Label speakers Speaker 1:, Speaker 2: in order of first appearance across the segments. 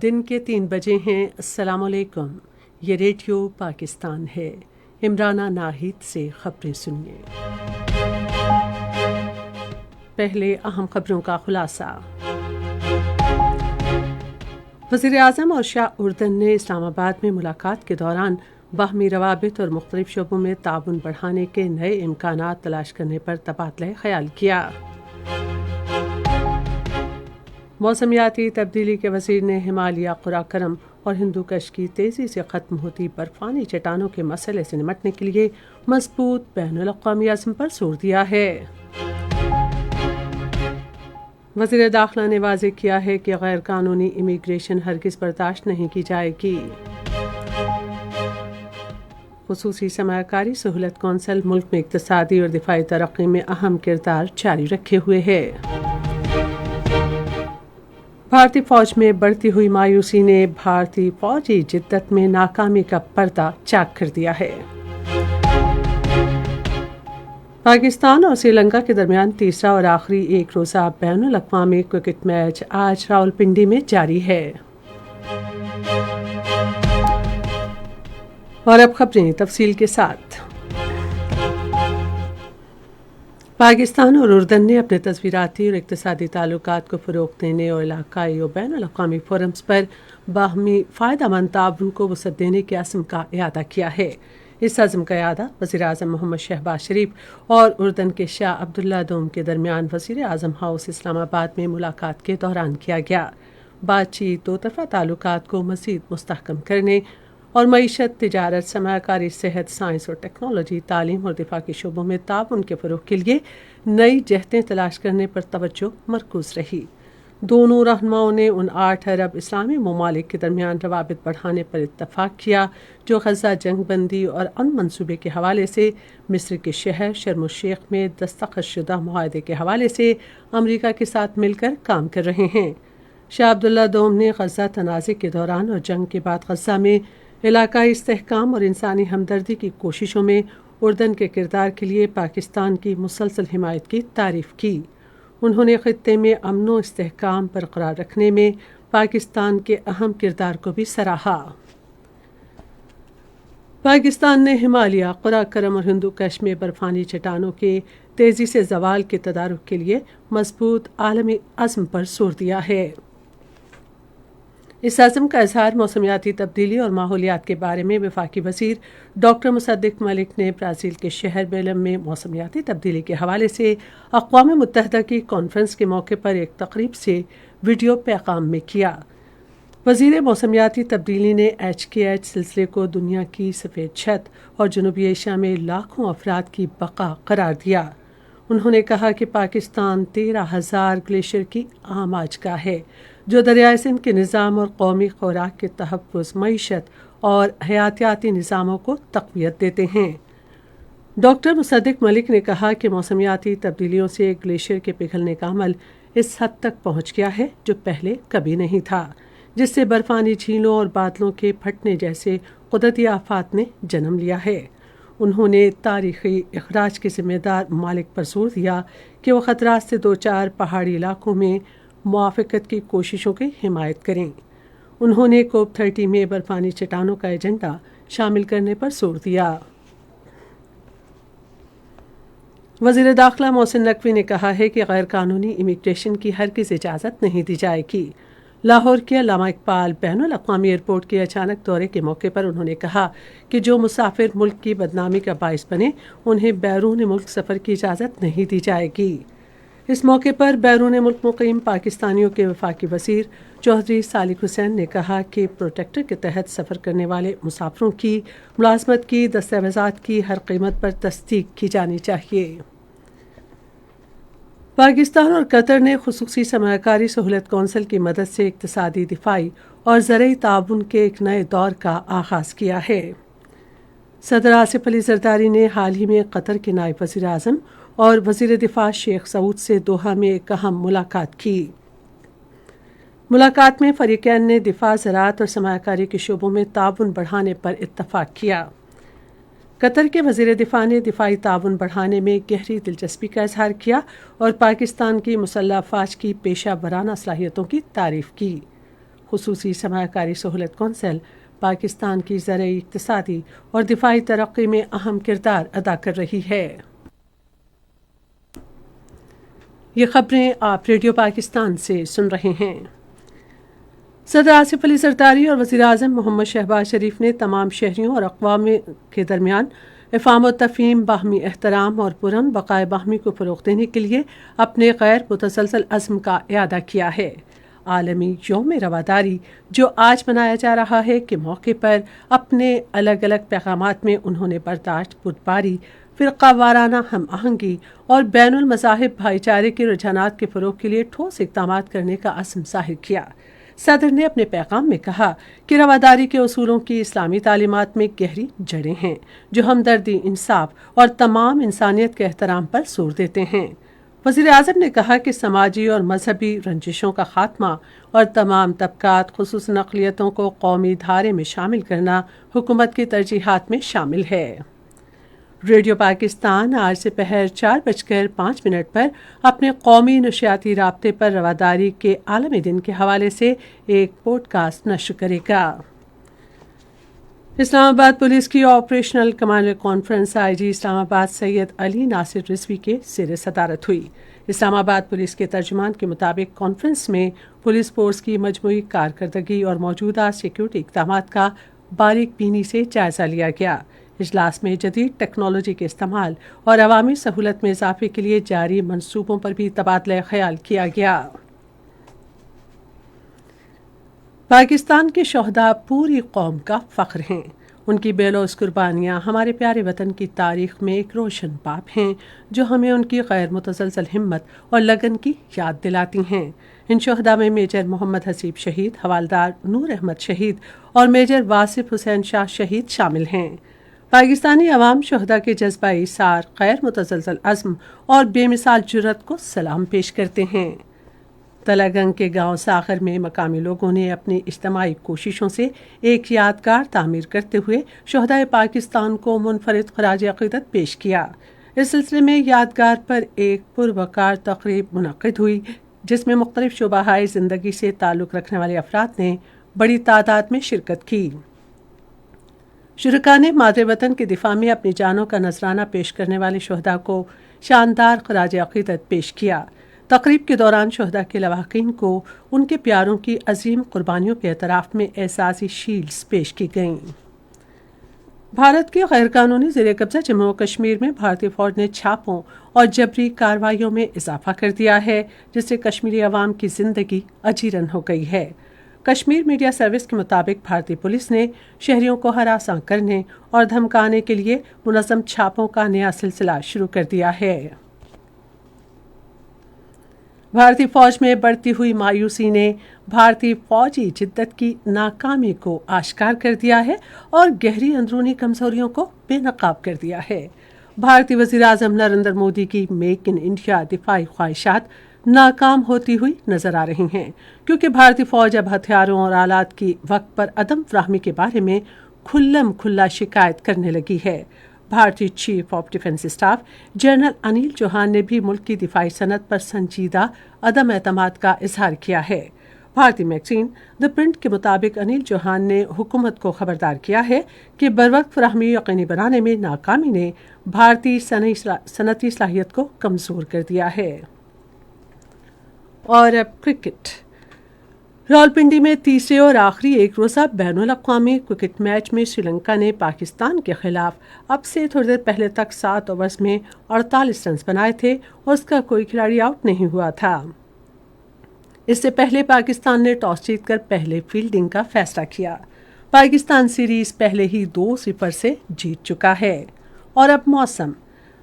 Speaker 1: दिन के 3 बजे हैं। अस्सलाम वालेकुम। ये रेडियो पाकिस्तान है। इमराना नाहिद से खबरें सुनिए। पहले अहम खबरों का खुलासा। वज़ीर आज़म और शाह उर्दन ने इस्लामाबाद में मुलाकात के दौरान बाहमी रवाबित और मुख्तलिफ शोबों में ताउन बढ़ाने के नए इम्कानात तलाश करने पर तबादला ख्याल किया। मौसमियाती तब्दीली के वज़ीर ने हिमालय, क़ुराक़रम और हिंदूकश की तेज़ी से ख़त्म होती बर्फ़ानी चट्टानों के मसले से निपटने के लिए मज़बूत बैनुल-अक़वामी अज़्म पर जोर दिया है। वज़ीर दाखिला ने वाज़ेह किया है कि गैर कानूनी इमिग्रेशन हरगिज़ बर्दाश्त नहीं की जाएगी। ख़ुसूसी सरमायाकारी सहूलत कौंसल मुल्क में इक़्तिसादी और दिफाई तरक्की में अहम किरदार जारी रखे हुए है। भारतीय फ़ौज में बढ़ती हुई मायूसी ने भारतीय फ़ौजी जिद्दत में नाकामी का पर्दा चाक कर दिया है। पाकिस्तान और श्रीलंका के दरमियान तीसरा और आखिरी एक रोज़ा बैनुल-अक़वामी क्रिकेट मैच आज रावलपिंडी में जारी है। और अब खबरें तफसील के साथ। पाकिस्तान और उर्दन ने अपने तस्वीराती और इक़्तिसादी ताल्लुकात को फ़रोग़ देने और इलाक़ाई और बैनुल-अक़वामी फ़ोरम्स पर बाहमी फ़ायदेमंद ताउन को वसअत देने के अज़्म का इआदा किया है। इस अज़्म का इआदा वज़ीर आज़म मोहम्मद शहबाज शरीफ और उर्दन के शाह अब्दुल्ला दोम के दरमियान वज़ीर आज़म हाउस इस्लामाबाद में मुलाकात के दौरान किया गया। बातचीत दो तरफ़ा ताल्लुकात को मज़ीद मुस्तहकम करने और मईशत, तिजारत, सरमायाकारी, सेहत, साइंस और टेक्नोलॉजी, तालीम और दिफा के शोबों में ताउन के फ़रोग़ के लिए नई जहतें तलाश करने पर तवज्जो मरकूज़ रही। दोनों रहनुमाओं ने उन 8 अरब इस्लामी ममालिक के दरमियान रवाबित बढ़ाने पर इत्तफ़ाक़ किया जो गज़ा जंग बंदी और अमन मंसूबे के हवाले से मिस्र के शहर शर्म शेख में दस्तखत शुदा मुआहदे के हवाले से अमरीका के साथ मिलकर काम कर रहे हैं। शाह अब्दुल्ला दोम ने गज़ा तनाज़े के दौरान और जंग के बाद गज़ा में इलाकाई इस्तेहकाम और इंसानी हमदर्दी की कोशिशों में उर्दन के किरदार के लिए पाकिस्तान की मुसलसल हिमायत की तारीफ़ की। उन्होंने ख़ित्ते में अमन व इस्तेहकाम बरकरार रखने में पाकिस्तान के अहम किरदार को भी सराहा। पाकिस्तान ने हिमालय, क़ुराक़रम और हिंदूकश में बर्फ़ानी चट्टानों के तेज़ी से ज़वाल के तदारुक के लिए मज़बूत आलमी अज़्म पर जोर दिया है। इस अज़्म का इज़हार मौसमियाती तब्दीली और माहौलियात के बारे में वफाकी वज़ीर डॉक्टर मुसद्दिक़ मलिक ने ब्राज़ील के शहर बेलम में मौसमियाती तब्दीली के हवाले से अक़वाम मुत्तहिदा की कॉन्फ्रेंस के मौके पर एक तकरीब से वीडियो पैगाम में किया। वज़ीर मौसमियाती तब्दीली ने HKH सिलसिले को दुनिया की सफ़ेद छत और जनूबी एशिया में लाखों अफराद की बका करार दिया। उन्होंने कहा कि पाकिस्तान 13,000 ग्लेशियर की आमाज का है जो दरियाए सिंध के निज़ाम और कौमी खुराक के तहफ़्फ़ुज़, मईशत और हयातियाती निज़ामों को तक़वियत देते हैं। डॉक्टर मुसद्दिक़ मलिक ने कहा कि मौसमियाती तब्दीलियों से ग्लेशियर के पिघलने का अमल इस हद तक पहुँच गया है जो पहले कभी नहीं था, जिससे बर्फ़ानी झीलों और बादलों के फटने जैसे कुदरती आफ़ात ने जन्म लिया है। उन्होंने तारीख़ी इख़राज के ज़िम्मेदार ममालिक पर जोर दिया कि वो ख़तरात से दो चार पहाड़ी इलाकों में मुआफ़क़त की कोशिशों की हिमायत करें। उन्होंने COP30 में बर्फ़ानी चट्टानों का एजेंडा शामिल करने पर जोर दिया। वज़ीर दाखिला मोहसिन नकवी ने कहा है कि गैर कानूनी इमिग्रेशन की हरगिज़ इजाज़त नहीं दी जाएगी। लाहौर के अल्लामा इकबाल बैनुल-अक़वामी एयरपोर्ट के अचानक दौरे के मौके पर उन्होंने कहा कि जो मुसाफिर मुल्क की बदनामी का बाइस बने उन्हें बैरून मुल्क सफ़र की इजाज़त नहीं दी जाएगी। इस मौके पर बैरून मुल्क मुक़ीम पाकिस्तानियों के वफाकी वज़ीर चौधरी सालिक हुसैन ने कहा कि प्रोटेक्टर के तहत सफ़र करने वाले मुसाफिरों की मुलाज़मत की दस्तावेज़ात की हर कीमत पर तस्दीक की जानी चाहिए। पाकिस्तान और कतर ने ख़ुसूसी सरमायाकारी सहूलत कौंसल की मदद से इक़्तिसादी, दिफाई और ज़रई ताउन के एक नए दौर का आगाज़ किया है। सदर आसिफ अली ज़रदारी ने हाल ही में कतर के नायब वज़ीर आज़म और वज़ीर दिफा शेख सऊद से दोहा में एक अहम मुलाकात की। मुलाकात में फ़रीक़ैन ने दिफा, ज़राअत और सरमायाकारी के शोबों में ताउन बढ़ाने पर इत्तफ़ाक़ किया। कतर के वज़ीर दिफा ने दिफाई ताउन बढ़ाने में गहरी दिलचस्पी का इजहार किया और पाकिस्तान की मुसल्लह अफ़वाज की पेशा वराना सलाहियतों की तारीफ़ की। خصوصی سرمایہ کاری سہولت کونسل پاکستان کی زرعی، اقتصادی اور دفاعی ترقی میں اہم کردار ادا کر رہی ہے۔ یہ خبریں آپ ریڈیو پاکستان سے سن رہے ہیں۔ صدر آصف علی زرداری اور وزیر اعظم محمد شہباز شریف نے تمام شہریوں اور اقوام کے درمیان افہام و تفہیم، باہمی احترام اور پرامن بقائے باہمی کو فروغ دینے کے لیے اپنے غیر متزلزل عزم کا اعادہ کیا ہے۔ عالمی یوم رواداری جو آج منایا جا رہا ہے کے موقع پر اپنے الگ الگ پیغامات میں انہوں نے برداشت، بردباری، فرقہ وارانہ ہم آہنگی اور بین المذاہب بھائی چارے کے رجحانات کے فروغ کے لیے ٹھوس اقدامات کرنے کا عزم ظاہر کیا۔ صدر نے اپنے پیغام میں کہا کہ رواداری کے اصولوں کی اسلامی تعلیمات میں گہری جڑیں ہیں جو ہمدردی، انصاف اور تمام انسانیت کے احترام پر زور دیتے ہیں۔ وزیر اعظم نے کہا کہ سماجی اور مذہبی رنجشوں کا خاتمہ اور تمام طبقات خصوصاً اقلیتوں کو قومی دھارے میں شامل کرنا حکومت کی ترجیحات میں شامل ہے۔ ریڈیو پاکستان آج سے پہر 4:05 پر اپنے قومی نشریاتی رابطے پر رواداری کے عالمی دن کے حوالے سے ایک پوڈ کاسٹ نشر کرے گا۔ اسلام آباد پولیس کی آپریشنل کمانڈر کانفرنس آئی جی اسلام آباد سید علی ناصر رضوی کے زیر صدارت ہوئی۔ اسلام آباد پولیس کے ترجمان کے مطابق کانفرنس میں پولیس فورس کی مجموعی کارکردگی اور موجودہ سیکیورٹی اقدامات کا باریک بینی سے جائزہ لیا گیا۔ اجلاس میں جدید ٹیکنالوجی کے استعمال اور عوامی سہولت میں اضافے کے لیے جاری منصوبوں پر بھی تبادلہ خیال کیا گیا۔ پاکستان کے شہداء پوری قوم کا فخر ہیں۔ ان کی بے لوث قربانیاں ہمارے پیارے وطن کی تاریخ میں ایک روشن باب ہیں جو ہمیں ان کی غیر متزلزل ہمت اور لگن کی یاد دلاتی ہیں۔ ان شہداء میں میجر محمد حسیب شہید، حوالدار نور احمد شہید اور میجر واصف حسین شاہ شہید شامل ہیں۔ پاکستانی عوام شہداء کے جذبہ ایثار، غیر متزلزل عزم اور بے مثال جرأت کو سلام پیش کرتے ہیں۔ تلگنگ کے گاؤں ساغر میں مقامی لوگوں نے اپنی اجتماعی کوششوں سے ایک یادگار تعمیر کرتے ہوئے شہداء پاکستان کو منفرد خراج عقیدت پیش کیا۔ اس سلسلے میں یادگار پر ایک پروقار تقریب منعقد ہوئی جس میں مختلف شعبہ زندگی سے تعلق رکھنے والے افراد نے بڑی تعداد میں شرکت کی۔ شرکاء نے مادر وطن کے دفاع میں اپنی جانوں کا نذرانہ پیش کرنے والے شہداء کو شاندار خراج عقیدت پیش کیا۔ تقریب کے دوران شہداء کے لواحقین کو ان کے پیاروں کی عظیم قربانیوں کے اعتراف میں اعزازی شیلڈز پیش کی گئیں۔ بھارت کے غیر قانونی زیر قبضہ جموں و کشمیر میں بھارتی فوج نے چھاپوں اور جبری کارروائیوں میں اضافہ کر دیا ہے جس سے کشمیری عوام کی زندگی اجیرن ہو گئی ہے۔ کشمیر میڈیا سروس کے مطابق بھارتی پولیس نے شہریوں کو ہراساں کرنے اور دھمکانے کے لیے منظم چھاپوں کا نیا سلسلہ شروع کر دیا ہے۔ بھارتی فوج میں بڑھتی ہوئی مایوسی نے بھارتی فوجی جدت کی ناکامی کو آشکار کر دیا ہے اور گہری اندرونی کمزوریوں کو بے نقاب کر دیا ہے۔ بھارتی وزیر اعظم نریندر مودی کی میک ان انڈیا دفاعی خواہشات ناکام ہوتی ہوئی نظر آ رہی ہیں کیونکہ بھارتی فوج اب ہتھیاروں اور آلات کی وقت پر عدم فراہمی کے بارے میں کھلم کھلا شکایت کرنے لگی ہے۔ بھارتی chief of defence staff general Anil Chauhan نے بھی ملک کی دفاعی صنعت پر سنجیدہ عدم اعتماد کا اظہار کیا ہے۔ بھارتی میگزین دی پرنٹ کے مطابق انیل چوہان نے حکومت کو خبردار کیا ہے کہ بروقت فراہمی یقینی بنانے میں ناکامی نے بھارتی صنعتی صلاحیت کو کمزور کر دیا ہے۔ اور اب کرکٹ۔ راولپنڈی میں تیسرے اور آخری ایک روزہ بین الاقوامی کرکٹ میچ میں سری لنکا نے پاکستان کے خلاف اب سے تھوڑی دیر پہلے تک 7 اوورز میں 48 رنز بنائے تھے اور اس کا کوئی کھلاڑی آؤٹ نہیں ہوا تھا۔ اس سے پہلے پاکستان نے ٹاس جیت کر پہلے فیلڈنگ کا فیصلہ کیا۔ پاکستان سیریز پہلے ہی 2-0 سے جیت چکا ہے۔ اور اب موسم۔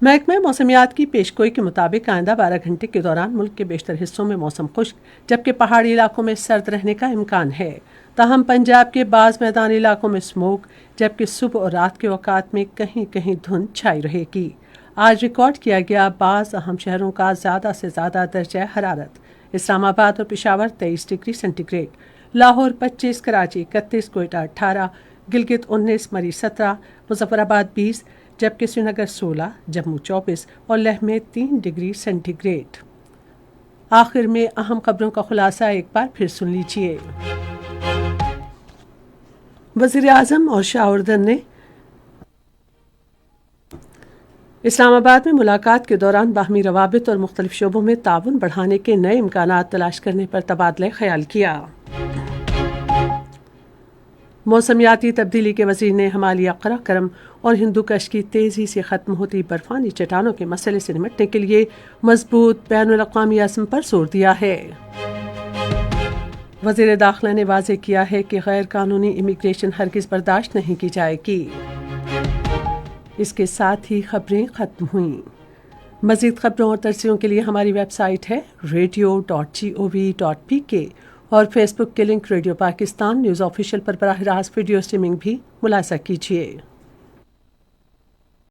Speaker 1: محکمہ موسمیات کی پیشگوئی کے مطابق آئندہ 12 گھنٹے کے دوران ملک کے بیشتر حصوں میں موسم خشک جبکہ پہاڑی علاقوں میں سرد رہنے کا امکان ہے۔ تاہم پنجاب کے بعض میدانی علاقوں میں اسموگ جبکہ صبح اور رات کے اوقات میں کہیں کہیں دھند چھائی رہے گی۔ آج ریکارڈ کیا گیا بعض اہم شہروں کا زیادہ سے زیادہ درجہ حرارت۔ اسلام آباد اور Peshawar 23 degree centigrade, Lahore 25، Karachi 31، Quetta 18، Gilgit 19، Murree 17، Muzaffarabad 20 جبکہ سری نگر 16، جموں 24 اور لیہ میں 3 ڈگری سینٹی گریڈ۔ آخر میں اہم خبروں کا خلاصہ ایک بار پھر سن لیجیے۔ वज़ीर आज़म और शाह उर्दन ने इस्लामाबाद में मुलाकात के दौरान बाहमी रवाबित और मुख्तलिफ शोबों में ताउन बढ़ाने के नए इम्कानात तलाश करने पर तबादला ख्याल किया। मौसमियाती तब्दीली के वज़ीर ने हिमालय कराकरम और हिंदूकश की तेज़ी से ख़त्म होती बर्फ़ानी चट्टानों के मसले से निपटने के लिए मजबूत बैनुल-अक़वामी अज़्म पर जोर दिया है। वज़ीर दाखिला ने वाज़ेह किया है कि गैर कानूनी इमिग्रेशन हरगिज़ बर्दाश्त नहीं की जाएगी। इसके साथ ही खबरें ख़त्म हुईं। मज़ीद खबरों और तरसीयों के लिए हमारी वेबसाइट है radio.gov.pk और फेसबुक के link radio Pakistan news official पर बराह रास्त वीडियो स्ट्रीमिंग भी मुलाहिज़ा कीजिए।